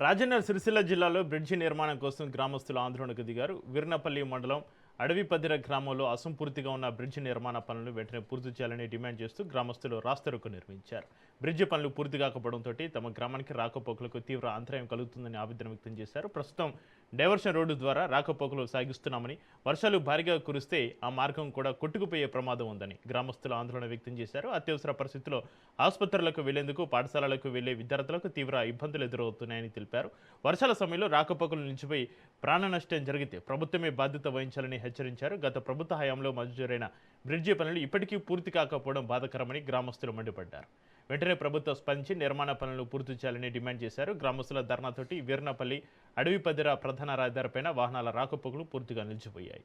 రాజన్న సిరిసిల్ల జిల్లాలో బ్రిడ్జి నిర్మాణం కోసం గ్రామస్తులు ఆందోళనకు దిగారు. వీర్నపల్లి మండలం అడవిపదిర గ్రామంలో అసంపూర్తిగా ఉన్న బ్రిడ్జి నిర్మాణ పనులను వెంటనే పూర్తి చేయాలని డిమాండ్ చేస్తూ గ్రామస్తులు రాస్తారోకో నిర్వహించారు. బ్రిడ్జి పనులు పూర్తి కాకపోవడంతో తమ గ్రామానికి రాకపోకలకు తీవ్ర అంతరాయం కలుగుతుందని ఆవేదన వ్యక్తం చేశారు. ప్రస్తుతం డైవర్షన్ రోడ్డు ద్వారా రాకపోకలు సాగిస్తున్నామని, వర్షాలు భారీగా కురిస్తే ఆ మార్గం కూడా కొట్టుకుపోయే ప్రమాదం ఉందని గ్రామస్తులు ఆందోళన వ్యక్తం చేశారు. అత్యవసర పరిస్థితుల్లో ఆసుపత్రులకు వెళ్లేందుకు, పాఠశాలలకు వెళ్లే విద్యార్థులకు తీవ్ర ఇబ్బందులు ఎదురవుతున్నాయని తెలిపారు. వర్షాల సమయంలో రాకపోకలు నిలిచిపోయి ప్రాణ నష్టం జరిగితే ప్రభుత్వమే బాధ్యత వహించాలని హెచ్చరించారు. గత ప్రభుత్వ హయాంలో మంజూరైన బ్రిడ్జి పనులు ఇప్పటికీ పూర్తి కాకపోవడం బాధాకరమని గ్రామస్తులు మండిపడ్డారు. వెంటనే ప్రభుత్వం స్పందించి నిర్మాణ పనులను పూర్తి చేయాలని డిమాండ్ చేశారు. గ్రామస్తుల ధర్నాతోటి వీర్నపల్లి అడవిపదిర ప్రధాన రహదారిపైన వాహనాల రాకపోకలు పూర్తిగా నిలిచిపోయాయి.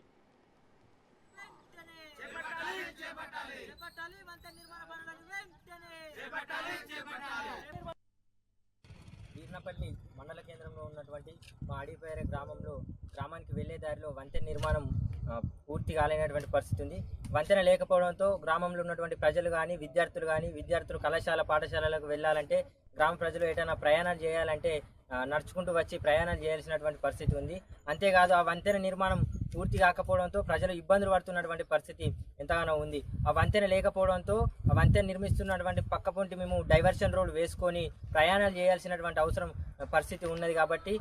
వీర్నపల్లి మండల కేంద్రంలో ఉన్నటువంటి మా అడవిపదిర గ్రామానికి వెళ్లే దారిలో వంతెన నిర్మాణం పూర్తి కాలేనటువంటి పరిస్థితి ఉంది. వంతెన లేకపోవడంతో గ్రామంలో ఉన్నటువంటి ప్రజలు కానీ విద్యార్థులు కళాశాల పాఠశాలలకు వెళ్ళాలంటే, గ్రామ ప్రజలు ఏదైనా ప్రయాణాలు చేయాలంటే నడుచుకుంటూ వచ్చి ప్రయాణాలు చేయాల్సినటువంటి పరిస్థితి ఉంది. అంతేకాదు, ఆ వంతెన నిర్మాణం పూర్తి కాకపోవడంతో ప్రజలు ఇబ్బందులు పడుతున్నటువంటి పరిస్థితి ఎంతగానో ఉంది. ఆ వంతెన లేకపోవడంతో ఆ వంతెన నిర్మిస్తున్నటువంటి పక్క పొంటి మేము డైవర్షన్ రోడ్ వేసుకొని ప్రయాణాలు చేయాల్సినటువంటి అవసరం పరిస్థితి ఉన్నది. కాబట్టి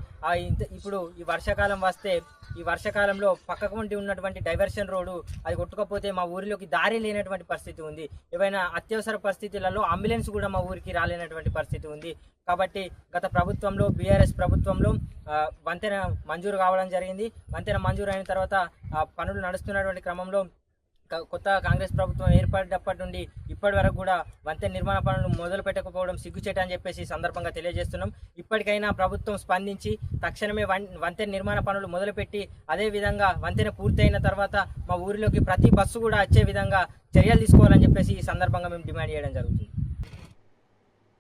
ఇప్పుడు ఈ వర్షాకాలం వస్తే, ఈ వర్షాకాలంలో పక్కకు వంటి ఉన్నటువంటి డైవర్షన్ రోడ్డు అది కొట్టుకపోతే మా ఊరిలోకి దారి లేనటువంటి పరిస్థితి ఉంది. ఏవైనా అత్యవసర పరిస్థితులలో అంబులెన్స్ కూడా మా ఊరికి రాలేనటువంటి పరిస్థితి ఉంది. కాబట్టి గత ప్రభుత్వంలో, బీఆర్ఎస్ ప్రభుత్వంలో వంతెన మంజూరు కావడం జరిగింది. వంతెన మంజూరు అయిన తర్వాత పనులు నడుస్తున్నటువంటి క్రమంలో కొత్త కాంగ్రెస్ ప్రభుత్వం ఏర్పడినప్పటి నుండి ఇప్పటి వరకు కూడా వంతెన నిర్మాణ పనులు మొదలు పెట్టకపోవడం సిగ్గుచేట అని చెప్పేసి సందర్భంగా తెలియజేస్తున్నాం. ఇప్పటికైనా ప్రభుత్వం స్పందించి తక్షణమే వంతెన నిర్మాణ పనులు మొదలుపెట్టి, అదేవిధంగా వంతెన పూర్తయిన తర్వాత మా ఊరిలోకి ప్రతి బస్సు కూడా వచ్చే విధంగా చర్యలు తీసుకోవాలని చెప్పేసి ఈ సందర్భంగా మేము డిమాండ్ చేయడం జరుగుతుంది.